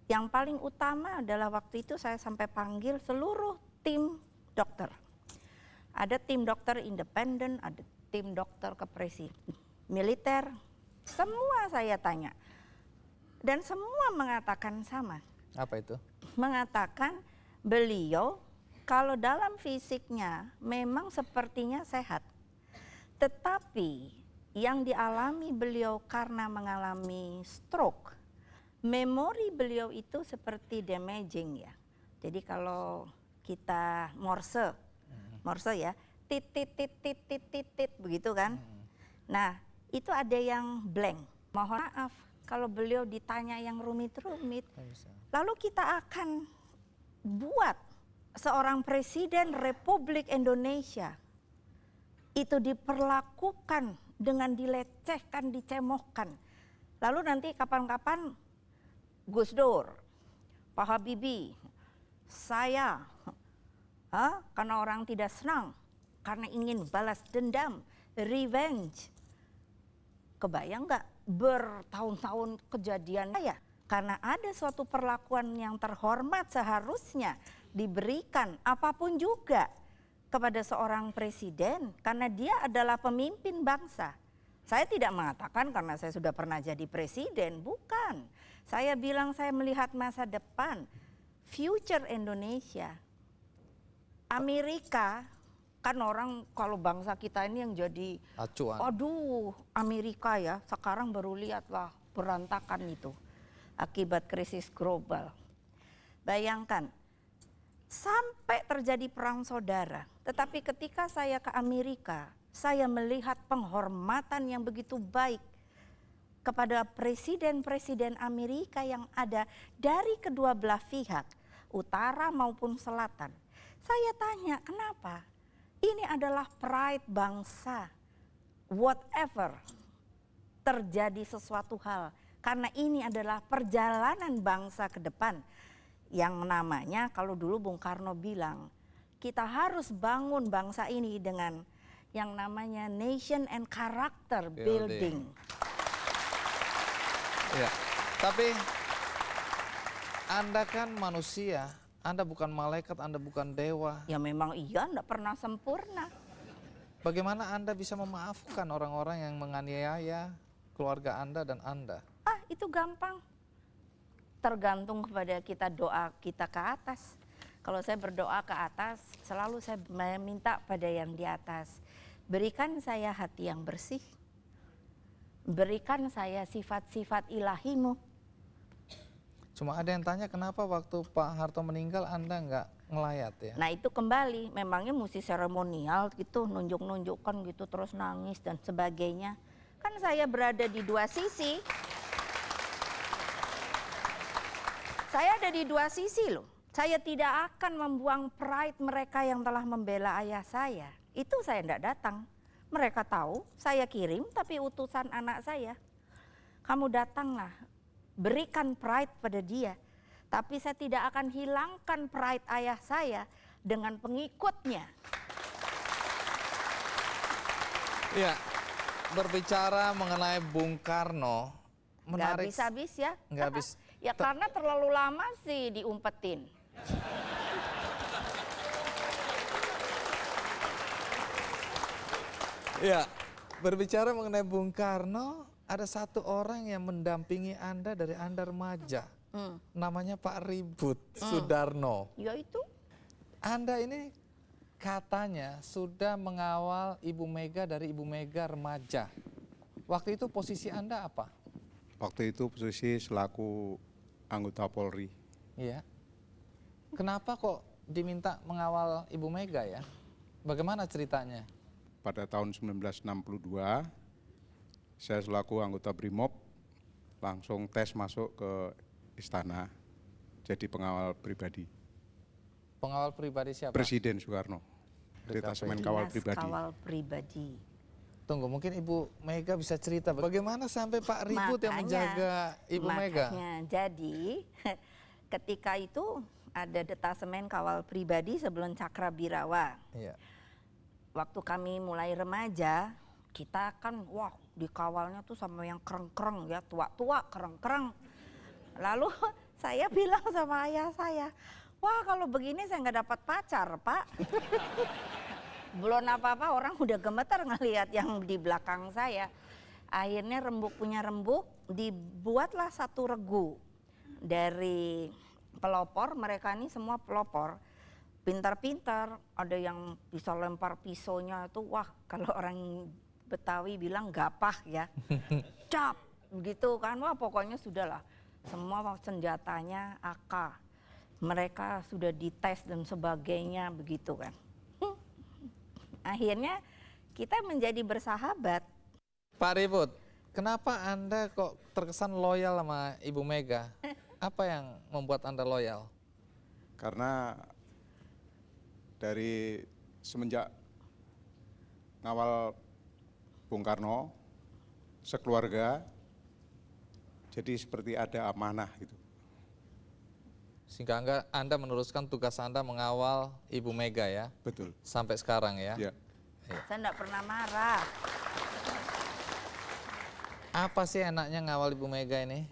Speaker 1: Yang paling utama adalah waktu itu saya sampai panggil seluruh tim dokter. Ada tim dokter independen, ada tim dokter militer, semua saya tanya. Dan semua mengatakan sama.
Speaker 2: Apa itu?
Speaker 1: Mengatakan beliau kalau dalam fisiknya memang sepertinya sehat. Tetapi yang dialami beliau karena mengalami stroke, memori beliau itu seperti damaging ya. Jadi kalau kita morse ya, tit begitu kan. Nah, itu ada yang blank. Mohon maaf kalau beliau ditanya yang rumit-rumit. Lalu kita akan buat seorang presiden Republik Indonesia itu diperlakukan dengan dilecehkan, dicemohkan. Lalu nanti kapan-kapan Gus Dur, Pak Habibie, saya, karena orang tidak senang, karena ingin balas dendam, revenge. Kebayang nggak bertahun-tahun kejadian saya? Karena ada suatu perlakuan yang terhormat seharusnya diberikan apapun juga kepada seorang presiden karena dia adalah pemimpin bangsa. Saya tidak mengatakan karena saya sudah pernah jadi presiden, bukan. Saya bilang saya melihat masa depan, future Indonesia. Amerika, kan orang kalau bangsa kita ini yang jadi
Speaker 2: Acuan.
Speaker 1: aduh Amerika ya, sekarang baru lihatlah berantakan itu akibat krisis global. Bayangkan, sampai terjadi perang saudara. Tetapi ketika saya ke Amerika, saya melihat penghormatan yang begitu baik kepada presiden-presiden Amerika yang ada dari kedua belah pihak, utara maupun selatan. Saya tanya, kenapa? Ini adalah pride bangsa. Whatever terjadi sesuatu hal, karena ini adalah perjalanan bangsa ke depan. Yang namanya kalau dulu Bung Karno bilang, kita harus bangun bangsa ini dengan yang namanya nation and character building.
Speaker 2: Ya, tapi Anda kan manusia, Anda bukan malaikat, Anda bukan dewa.
Speaker 1: Ya memang iya, enggak pernah sempurna.
Speaker 2: Bagaimana Anda bisa memaafkan orang-orang yang menganiaya keluarga Anda dan Anda?
Speaker 1: Itu gampang. Tergantung kepada kita doa kita ke atas. Kalau saya berdoa ke atas, selalu saya meminta pada yang di atas. Berikan saya hati yang bersih. Berikan saya sifat-sifat ilahimu.
Speaker 2: Cuma ada yang tanya kenapa waktu Pak Harto meninggal Anda nggak ngelayat ya?
Speaker 1: Nah itu kembali, memangnya mesti seremonial gitu, nunjuk-nunjukkan gitu, terus nangis dan sebagainya. Kan saya berada di dua sisi. Saya ada di dua sisi loh. Saya tidak akan membuang pride mereka yang telah membela ayah saya. Itu saya tidak datang. Mereka tahu saya kirim tapi utusan anak saya. Kamu datanglah, berikan pride pada dia. Tapi saya tidak akan hilangkan pride ayah saya dengan pengikutnya.
Speaker 2: Ya, berbicara mengenai Bung Karno,
Speaker 1: Nggak
Speaker 2: menarik.
Speaker 1: habis-habis ya.
Speaker 2: Nggak habis.
Speaker 1: Ya karena terlalu lama sih diumpetin.
Speaker 2: Ya, berbicara mengenai Bung Karno, ada satu orang yang mendampingi Anda dari Anda remaja. Namanya Pak Ribut Sudarno.
Speaker 1: Ya itu.
Speaker 2: Anda ini katanya sudah mengawal Ibu Mega dari Ibu Mega remaja. Waktu itu posisi Anda apa?
Speaker 5: Waktu itu posisi selaku anggota Polri.
Speaker 2: Iya. Kenapa kok diminta mengawal Ibu Mega ya? Bagaimana ceritanya?
Speaker 5: Pada tahun 1962, saya selaku anggota BRIMOB langsung tes masuk ke istana jadi pengawal pribadi.
Speaker 2: Pengawal pribadi siapa?
Speaker 5: Presiden Soekarno. detasemen kawal
Speaker 1: Dinas
Speaker 5: pribadi.
Speaker 1: Kawal Pribadi.
Speaker 2: Tunggu, mungkin Ibu Mega bisa cerita bagaimana sampai Pak Ribut yang menjaga Ibu Mega?
Speaker 1: Makanya, jadi ketika itu ada detasemen kawal pribadi sebelum Cakra Birawa.
Speaker 2: Iya.
Speaker 1: Waktu kami mulai remaja, kita kan wah dikawalnya tuh sama yang kereng-kereng ya, tua-tua kereng-kereng. Lalu saya bilang sama ayah saya, wah kalau begini saya nggak dapat pacar Pak. Belum apa-apa orang udah gemeter ngelihat yang di belakang saya. Akhirnya rembuk punya rembuk, dibuatlah satu regu dari pelopor, mereka ini semua pelopor. Pintar-pintar, ada yang bisa lempar pisaunya itu, wah kalau orang Betawi bilang gapah ya. Cap, begitu kan, wah pokoknya sudahlah. Semua senjatanya AK. Mereka sudah dites dan sebagainya begitu kan. Akhirnya kita menjadi bersahabat.
Speaker 2: Pak Ribut, kenapa Anda kok terkesan loyal sama Ibu Mega? Apa yang membuat Anda loyal?
Speaker 5: Karena dari semenjak ngawal Bung Karno, sekeluarga, jadi seperti ada amanah gitu.
Speaker 2: Sehingga Anda meneruskan tugas Anda mengawal Ibu Mega ya?
Speaker 5: Betul.
Speaker 2: Sampai sekarang ya?
Speaker 5: Ya.
Speaker 1: Saya enggak pernah marah.
Speaker 2: Apa sih enaknya ngawal Ibu Mega ini?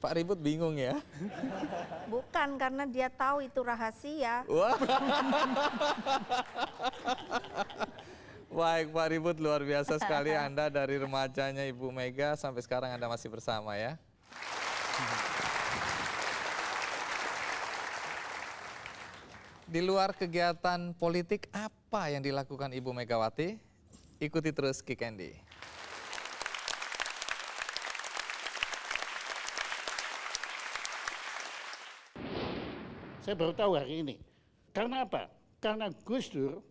Speaker 2: Pak Ribut bingung ya?
Speaker 1: Bukan karena dia tahu itu rahasia.
Speaker 2: Wah. Baik Pak Ribut, luar biasa sekali Anda dari remajanya Ibu Mega sampai sekarang Anda masih bersama ya. Di luar kegiatan politik apa yang dilakukan Ibu Megawati? Ikuti terus Kick Andy.
Speaker 6: Saya baru tahu hari ini. Karena apa? Karena Gus Dur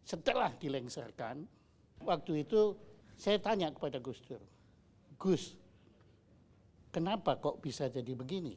Speaker 6: setelah dilengsarkan, waktu itu saya tanya kepada Gus Dur, Gus, kenapa kok bisa jadi begini?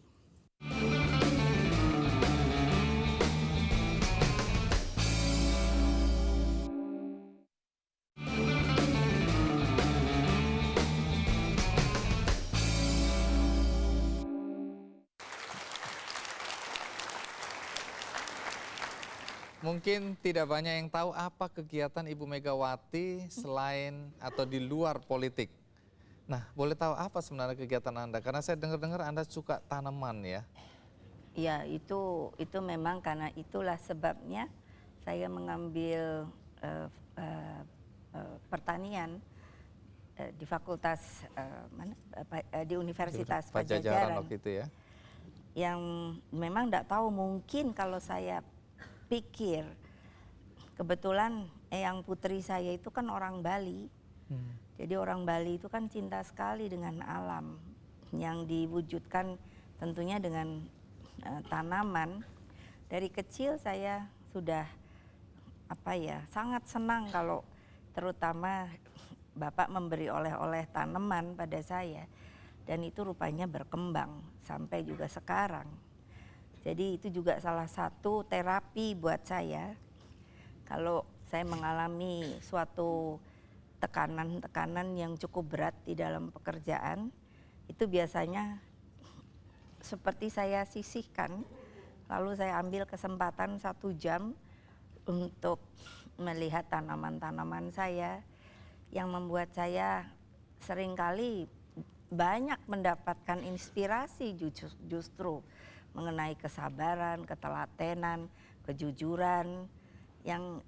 Speaker 2: Mungkin tidak banyak yang tahu apa kegiatan Ibu Megawati selain atau di luar politik. Nah, boleh tahu apa sebenarnya kegiatan Anda? Karena saya dengar-dengar Anda suka tanaman ya.
Speaker 1: Ya itu memang karena itulah sebabnya saya mengambil pertanian di fakultas di Universitas Pajajaran
Speaker 2: waktu itu ya.
Speaker 1: yang memang tidak tahu mungkin kalau saya pikir kebetulan yang putri saya itu kan orang Bali. Jadi orang Bali itu kan cinta sekali dengan alam yang diwujudkan tentunya dengan tanaman. Dari kecil saya sudah sangat senang kalau terutama Bapak memberi oleh-oleh tanaman pada saya dan itu rupanya berkembang sampai juga sekarang. Jadi itu juga salah satu terapi buat saya. Kalau saya mengalami suatu tekanan-tekanan yang cukup berat di dalam pekerjaan, itu biasanya seperti saya sisihkan, lalu saya ambil kesempatan 1 jam untuk melihat tanaman-tanaman saya yang membuat saya seringkali banyak mendapatkan inspirasi justru mengenai kesabaran, ketelatenan, kejujuran yang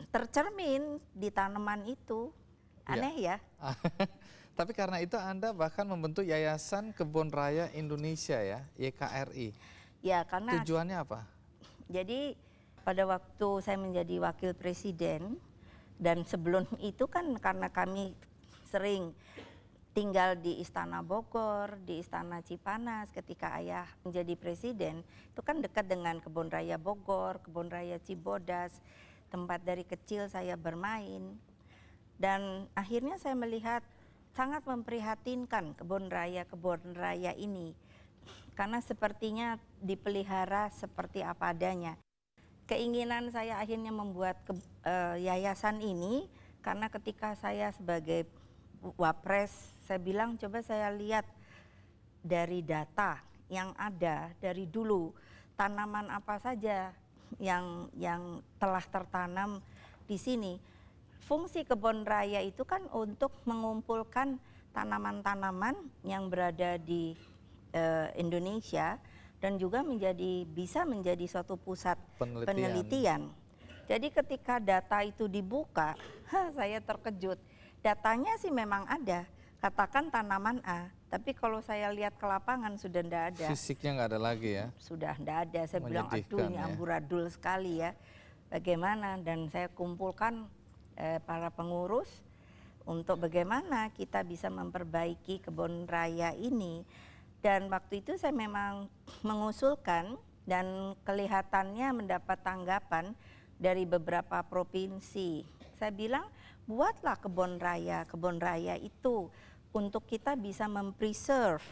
Speaker 1: tercermin di tanaman itu. Aneh ya?
Speaker 2: Tapi karena itu Anda bahkan membentuk Yayasan Kebun Raya Indonesia ya, YKRI.
Speaker 1: Ya, karena
Speaker 2: tujuannya apa?
Speaker 1: Jadi pada waktu saya menjadi wakil presiden dan sebelum itu kan karena kami sering tinggal di Istana Bogor, di Istana Cipanas ketika ayah menjadi presiden, itu kan dekat dengan Kebun Raya Bogor, Kebun Raya Cibodas, tempat dari kecil saya bermain. Dan akhirnya saya melihat sangat memprihatinkan kebun raya ini. Karena sepertinya dipelihara seperti apa adanya. keinginan saya akhirnya membuat yayasan ini karena ketika saya sebagai wapres, saya bilang coba saya lihat dari data yang ada dari dulu, tanaman apa saja yang telah tertanam di sini. Fungsi kebun raya itu kan untuk mengumpulkan tanaman-tanaman yang berada di Indonesia dan juga bisa menjadi suatu pusat penelitian. Jadi ketika data itu dibuka, saya terkejut. Datanya sih memang ada, katakan tanaman A, tapi kalau saya lihat ke lapangan sudah tidak ada.
Speaker 2: Fisiknya nggak ada lagi ya?
Speaker 1: Sudah tidak ada. Saya bilang, aduh ini
Speaker 2: ya.
Speaker 1: amburadul sekali ya. Bagaimana? Dan saya kumpulkan para pengurus untuk bagaimana kita bisa memperbaiki kebun raya ini. Dan waktu itu saya memang mengusulkan dan kelihatannya mendapat tanggapan dari beberapa provinsi. Saya bilang, buatlah kebun raya itu untuk kita bisa mempreserve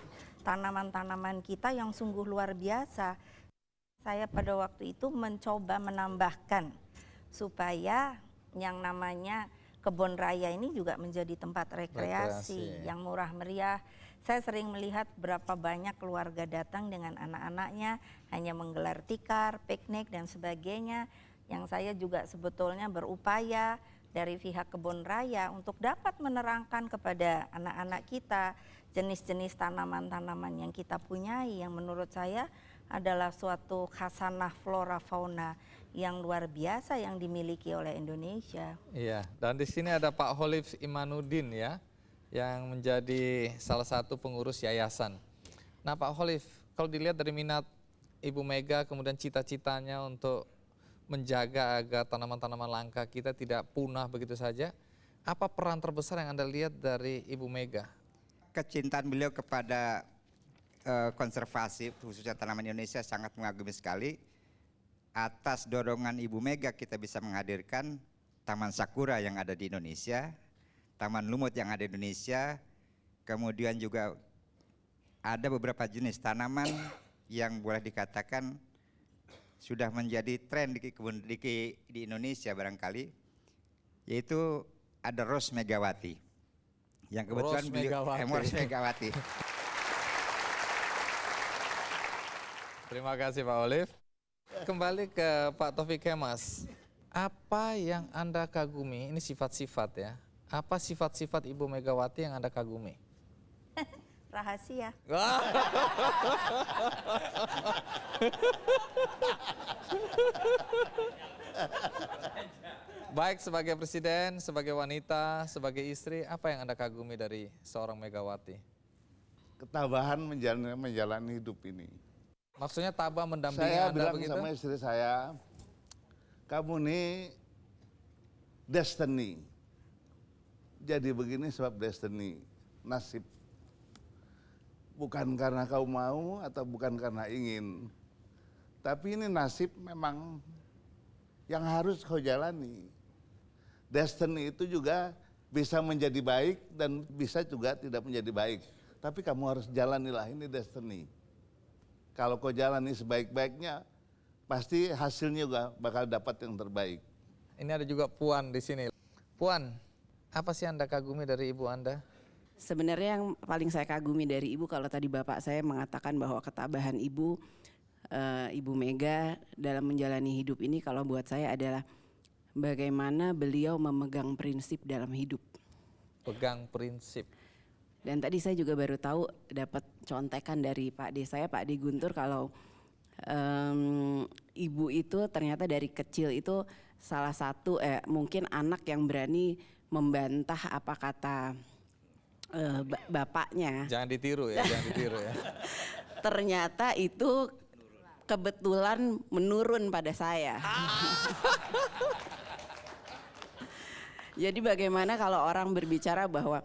Speaker 1: tanaman-tanaman kita yang sungguh luar biasa. Saya pada waktu itu mencoba menambahkan supaya yang namanya kebun raya ini juga menjadi tempat rekreasi yang murah meriah. Saya sering melihat berapa banyak keluarga datang dengan anak-anaknya hanya menggelar tikar, piknik dan sebagainya. Yang saya juga sebetulnya berupaya dari pihak kebun raya untuk dapat menerangkan kepada anak-anak kita jenis-jenis tanaman-tanaman yang kita punyai yang menurut saya adalah suatu khasanah flora fauna yang luar biasa yang dimiliki oleh Indonesia.
Speaker 2: Iya, dan di sini ada Pak Holif Imanuddin ya, yang menjadi salah satu pengurus yayasan. Nah Pak Holif, kalau dilihat dari minat Ibu Mega kemudian cita-citanya untuk menjaga agar tanaman-tanaman langka kita tidak punah begitu saja, apa peran terbesar yang Anda lihat dari Ibu Mega?
Speaker 7: Kecintaan beliau kepada konservasi khususnya tanaman Indonesia sangat mengagumi sekali. Atas dorongan Ibu Mega kita bisa menghadirkan Taman Sakura yang ada di Indonesia, Taman Lumut yang ada di Indonesia, kemudian juga ada beberapa jenis tanaman yang boleh dikatakan sudah menjadi tren di Indonesia barangkali, yaitu ada Rose Megawati yang kebetulan Rose Megawati.
Speaker 2: Terima kasih Pak Holif. Kembali ke Pak Taufik Kemas, apa yang Anda kagumi? Ini sifat-sifat ya. Apa sifat-sifat Ibu Megawati yang Anda kagumi?
Speaker 1: Rahasia.
Speaker 2: Baik sebagai presiden, sebagai wanita, sebagai istri, apa yang Anda kagumi dari seorang Megawati?
Speaker 3: Ketabahan menjalani hidup ini.
Speaker 2: Maksudnya tabah mendampingi
Speaker 3: Saya
Speaker 2: Anda
Speaker 3: bilang
Speaker 2: begitu?
Speaker 3: sama istri saya, kamu ini destiny. Jadi begini sebab destiny, nasib. Bukan karena kau mau atau bukan karena ingin. Tapi ini nasib memang yang harus kau jalani. Destiny itu juga bisa menjadi baik dan bisa juga tidak menjadi baik. Tapi kamu harus jalanilah, ini destiny. Kalau kau jalani sebaik-baiknya, pasti hasilnya juga bakal dapat yang terbaik.
Speaker 2: Ini ada juga Puan di sini. Puan, apa sih Anda kagumi dari ibu Anda?
Speaker 8: Sebenarnya yang paling saya kagumi dari ibu, kalau tadi bapak saya mengatakan bahwa ketabahan ibu, Ibu Mega dalam menjalani hidup ini, kalau buat saya adalah bagaimana beliau memegang prinsip dalam hidup.
Speaker 2: Pegang prinsip.
Speaker 8: Dan tadi saya juga baru tahu dapat contekan dari Pak D saya, Pak D Guntur, kalau ibu itu ternyata dari kecil itu salah satu mungkin anak yang berani membantah apa kata bapaknya.
Speaker 2: Jangan ditiru ya, jangan ditiru ya.
Speaker 8: Ternyata itu kebetulan menurun pada saya. Jadi bagaimana kalau orang berbicara bahwa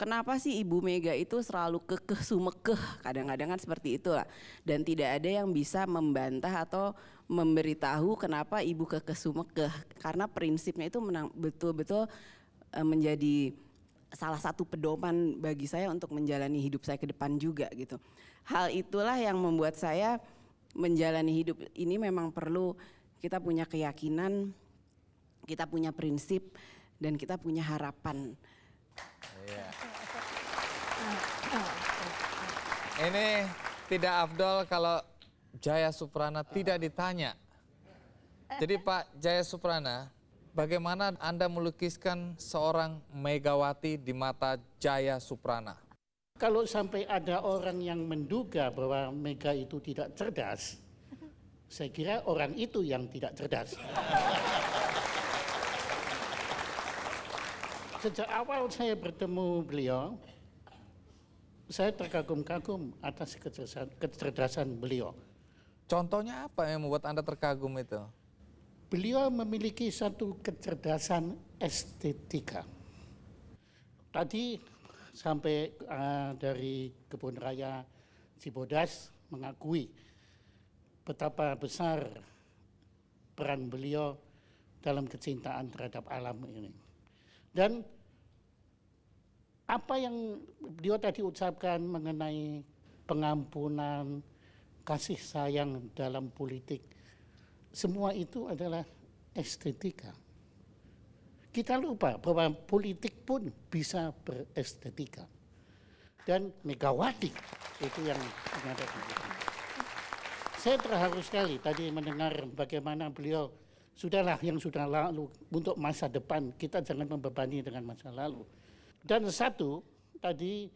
Speaker 8: kenapa sih Ibu Mega itu selalu kekeh sumekeh, kadang-kadang kan seperti itu lah. Dan tidak ada yang bisa membantah atau memberitahu kenapa Ibu kekeh sumekeh. Karena prinsipnya itu betul-betul menjadi salah satu pedoman bagi saya untuk menjalani hidup saya ke depan juga gitu. Hal itulah yang membuat saya menjalani hidup ini memang perlu kita punya keyakinan, kita punya prinsip, dan kita punya harapan.
Speaker 2: Iya. Ini tidak afdol kalau Jaya Suprana tidak ditanya. Jadi Pak Jaya Suprana, bagaimana Anda melukiskan seorang Megawati di mata Jaya Suprana?
Speaker 6: Kalau sampai ada orang yang menduga bahwa Mega itu tidak cerdas, saya kira orang itu yang tidak cerdas. Sejak awal saya bertemu beliau, saya terkagum-kagum atas kecerdasan beliau.
Speaker 2: Contohnya apa yang membuat Anda terkagum itu?
Speaker 6: Beliau memiliki satu kecerdasan estetika. Tadi sampai dari Kebun Raya Cibodas mengakui betapa besar peran beliau dalam kecintaan terhadap alam ini. Dan apa yang beliau tadi ucapkan mengenai pengampunan, kasih sayang dalam politik, semua itu adalah estetika. Kita lupa bahwa politik pun bisa berestetika. Dan Megawati itu yang ada di situ. Saya terharu sekali tadi mendengar bagaimana beliau, sudahlah yang sudah lalu, untuk masa depan kita jangan membebani dengan masa lalu. Dan satu, tadi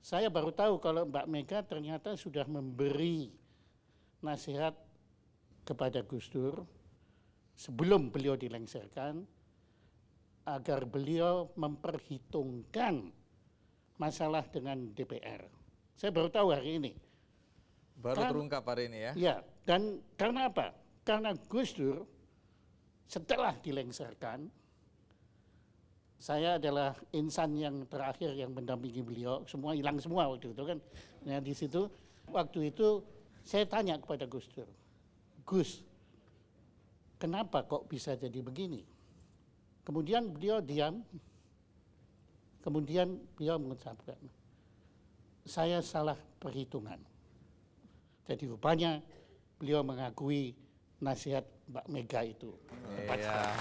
Speaker 6: saya baru tahu kalau Mbak Mega ternyata sudah memberi nasihat kepada Gus Dur sebelum beliau dilengsarkan agar beliau memperhitungkan masalah dengan DPR. Saya baru tahu hari ini.
Speaker 2: Baru terungkap hari ini ya?
Speaker 6: Ya, dan karena apa? Karena Gus Dur setelah dilengsarkan, saya adalah insan yang terakhir yang mendampingi beliau, semua hilang semua waktu itu kan. Nah di situ, waktu itu saya tanya kepada Gus Dur, Gus, kenapa kok bisa jadi begini? Kemudian beliau diam, kemudian beliau mengucapkan, saya salah perhitungan. Jadi rupanya beliau mengakui nasihat Mbak Mega itu tepat sekali.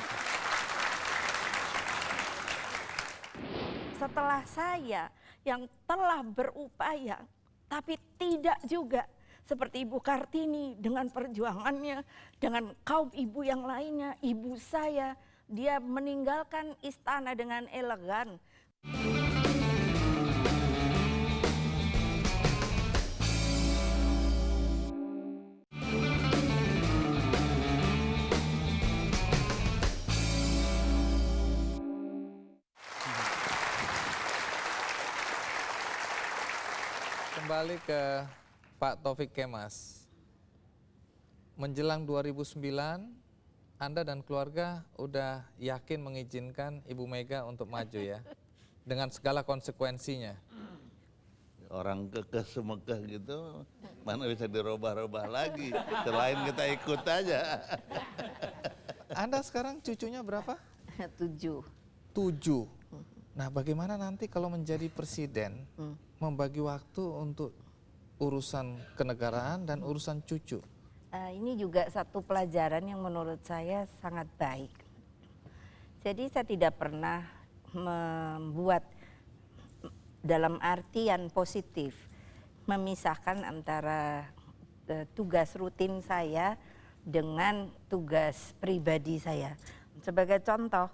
Speaker 1: Setelah saya yang telah berupaya, tapi tidak juga seperti Ibu Kartini dengan perjuangannya, dengan kaum ibu yang lainnya, ibu saya, dia meninggalkan istana dengan elegan.
Speaker 2: Kembali ke Pak Taufik Kemas. Menjelang 2009, Anda dan keluarga udah yakin mengizinkan Ibu Mega untuk maju ya? Dengan segala konsekuensinya.
Speaker 3: Orang kekeh semekeh gitu, mana bisa dirubah-rubah lagi, selain kita ikut aja.
Speaker 2: Anda sekarang cucunya berapa?
Speaker 1: 7.
Speaker 2: 7. Nah bagaimana nanti kalau menjadi presiden, membagi waktu untuk urusan kenegaraan dan urusan cucu?
Speaker 1: Ini juga satu pelajaran yang menurut saya sangat baik. Jadi saya tidak pernah membuat dalam artian positif memisahkan antara tugas rutin saya dengan tugas pribadi saya. Sebagai contoh,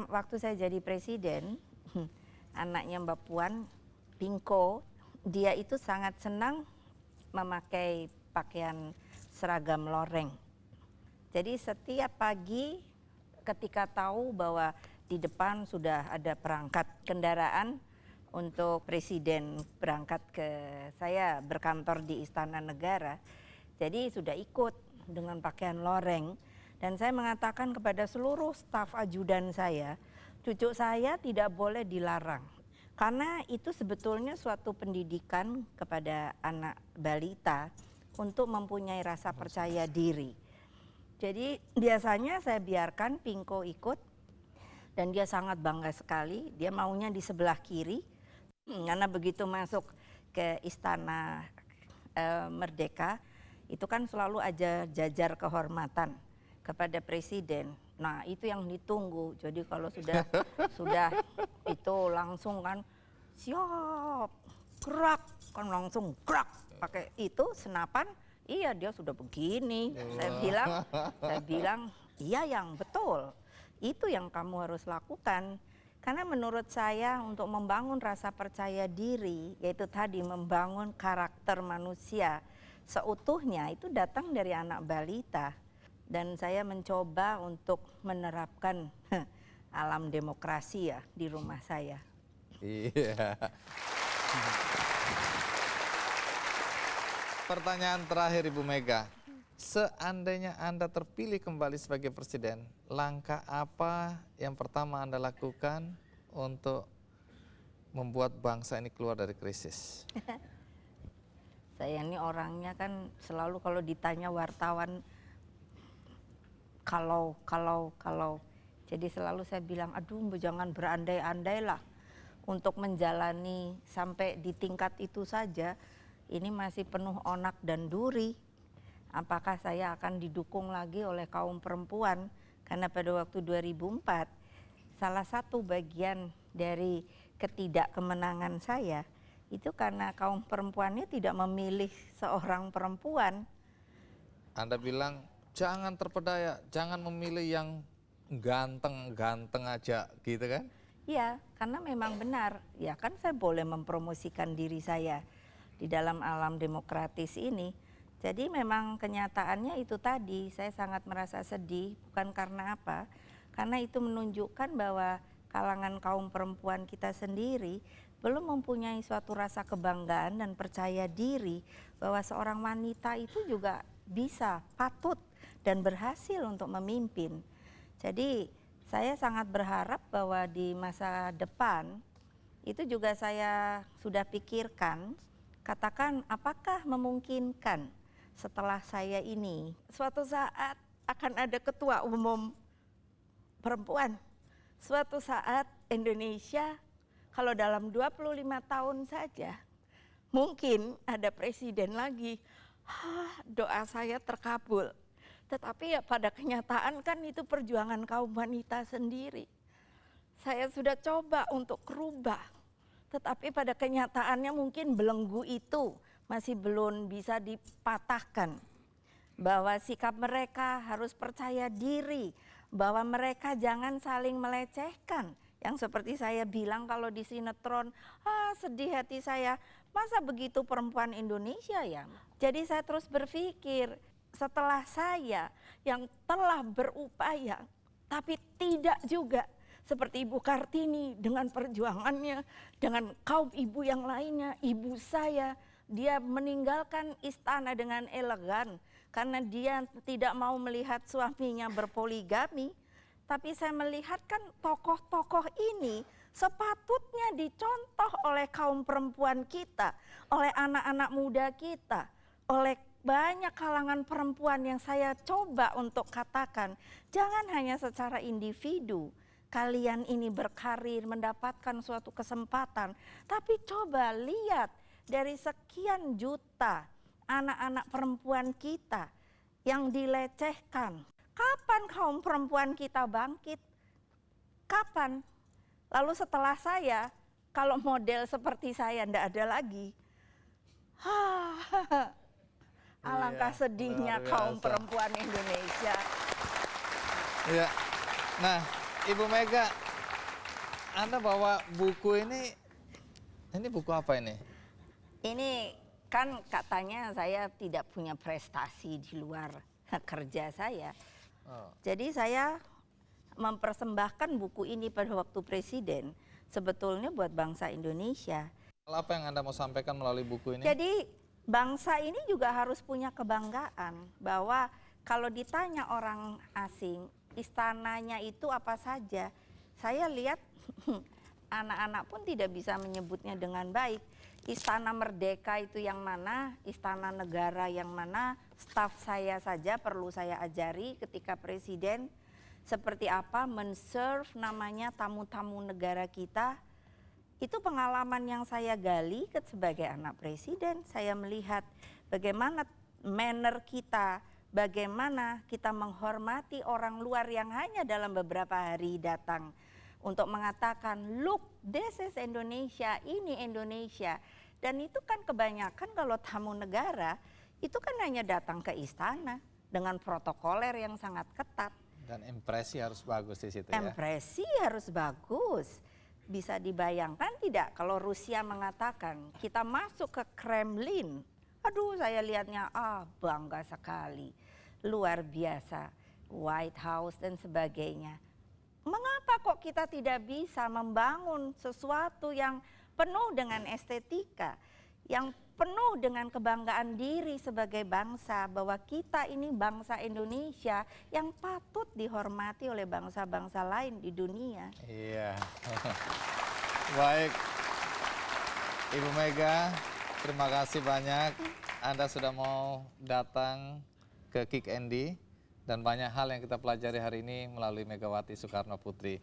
Speaker 1: waktu saya jadi presiden, anaknya Mbak Puan, Pinko, dia itu sangat senang memakai pakaian seragam loreng. Jadi setiap pagi ketika tahu bahwa di depan sudah ada perangkat kendaraan untuk presiden berangkat ke saya berkantor di Istana Negara, jadi sudah ikut dengan pakaian loreng. Dan saya mengatakan kepada seluruh staf ajudan saya, cucu saya tidak boleh dilarang. Karena itu sebetulnya suatu pendidikan kepada anak balita untuk mempunyai rasa percaya diri. Jadi biasanya saya biarkan Pinko ikut dan dia sangat bangga sekali. Dia maunya di sebelah kiri karena begitu masuk ke Istana Merdeka itu kan selalu aja jajar kehormatan kepada presiden. Nah, itu yang ditunggu. Jadi kalau sudah itu langsung kan siap, gerak, kan langsung gerak pakai itu senapan. Iya, dia sudah begini. Saya bilang, iya yang betul. Itu yang kamu harus lakukan. Karena menurut saya untuk membangun rasa percaya diri, yaitu tadi membangun karakter manusia seutuhnya, itu datang dari anak balita. Dan saya mencoba untuk menerapkan alam demokrasi ya di rumah saya.
Speaker 2: Iya. Pertanyaan terakhir Ibu Mega, seandainya Anda terpilih kembali sebagai presiden, langkah apa yang pertama Anda lakukan untuk membuat bangsa ini keluar dari krisis?
Speaker 1: Saya ini orangnya kan selalu kalau ditanya wartawan, kalau. Jadi selalu saya bilang, aduh jangan berandai-andai lah untuk menjalani sampai di tingkat itu saja. Ini masih penuh onak dan duri. Apakah saya akan didukung lagi oleh kaum perempuan? Karena pada waktu 2004, salah satu bagian dari ketidakkemenangan saya, itu karena kaum perempuannya tidak memilih seorang perempuan.
Speaker 2: Anda bilang, jangan terpedaya, jangan memilih yang ganteng-ganteng aja gitu kan?
Speaker 1: Iya, karena memang benar. Ya kan saya boleh mempromosikan diri saya di dalam alam demokratis ini. Jadi memang kenyataannya itu tadi, saya sangat merasa sedih, bukan karena apa, karena itu menunjukkan bahwa kalangan kaum perempuan kita sendiri belum mempunyai suatu rasa kebanggaan dan percaya diri bahwa seorang wanita itu juga bisa, patut, dan berhasil untuk memimpin. Jadi saya sangat berharap bahwa di masa depan, itu juga saya sudah pikirkan, katakan apakah memungkinkan setelah saya ini suatu saat akan ada ketua umum perempuan. Suatu saat Indonesia kalau dalam 25 tahun saja mungkin ada presiden lagi. Doa saya terkabul. Tetapi ya pada kenyataan kan itu perjuangan kaum wanita sendiri. Saya sudah coba untuk rubah. Tetapi pada kenyataannya mungkin belenggu itu masih belum bisa dipatahkan. Bahwa sikap mereka harus percaya diri, bahwa mereka jangan saling melecehkan. Yang seperti saya bilang kalau di sinetron, sedih hati saya, masa begitu perempuan Indonesia ya? Jadi saya terus berpikir, setelah saya yang telah berupaya, tapi tidak juga seperti Ibu Kartini dengan perjuangannya, dengan kaum ibu yang lainnya, ibu saya, dia meninggalkan istana dengan elegan karena dia tidak mau melihat suaminya berpoligami. Tapi saya melihat kan tokoh-tokoh ini sepatutnya dicontoh oleh kaum perempuan kita, oleh anak-anak muda kita, oleh banyak kalangan perempuan yang saya coba untuk katakan, jangan hanya secara individu. Kalian ini berkarir, mendapatkan suatu kesempatan, tapi coba lihat dari sekian juta anak-anak perempuan kita yang dilecehkan. Kapan kaum perempuan kita bangkit? Kapan? Lalu setelah saya, kalau model seperti saya ndak ada lagi. Alangkah sedihnya kaum perempuan Indonesia.
Speaker 2: Iya. Nah, Ibu Mega, Anda bawa buku ini buku apa ini?
Speaker 1: Ini kan katanya saya tidak punya prestasi di luar kerja saya. Jadi saya mempersembahkan buku ini pada waktu presiden sebetulnya buat bangsa Indonesia.
Speaker 2: Apa yang Anda mau sampaikan melalui buku ini?
Speaker 1: Jadi bangsa ini juga harus punya kebanggaan bahwa kalau ditanya orang asing, istananya itu apa saja, saya lihat anak-anak pun tidak bisa menyebutnya dengan baik. Istana Merdeka itu yang mana, istana negara yang mana, staf saya saja perlu saya ajari ketika presiden seperti apa men-serve namanya tamu-tamu negara kita. Itu pengalaman yang saya gali sebagai anak presiden. Saya melihat bagaimana manner kita, bagaimana kita menghormati orang luar yang hanya dalam beberapa hari datang untuk mengatakan, look, this is Indonesia, ini Indonesia. Dan itu kan kebanyakan kalau tamu negara, itu kan hanya datang ke istana dengan protokoler yang sangat ketat.
Speaker 2: Dan impresi harus bagus di situ ya.
Speaker 1: Impresi harus bagus. Bisa dibayangkan tidak kalau Rusia mengatakan kita masuk ke Kremlin. Aduh, saya lihatnya bangga sekali. Luar biasa. White House dan sebagainya. Mengapa kok kita tidak bisa membangun sesuatu yang penuh dengan estetika, yang penuh dengan kebanggaan diri sebagai bangsa, bahwa kita ini bangsa Indonesia yang patut dihormati oleh bangsa-bangsa lain di dunia.
Speaker 2: Iya. Baik, Ibu Mega, terima kasih banyak. Anda sudah mau datang ke Kick Andy dan banyak hal yang kita pelajari hari ini melalui Megawati Soekarno Putri.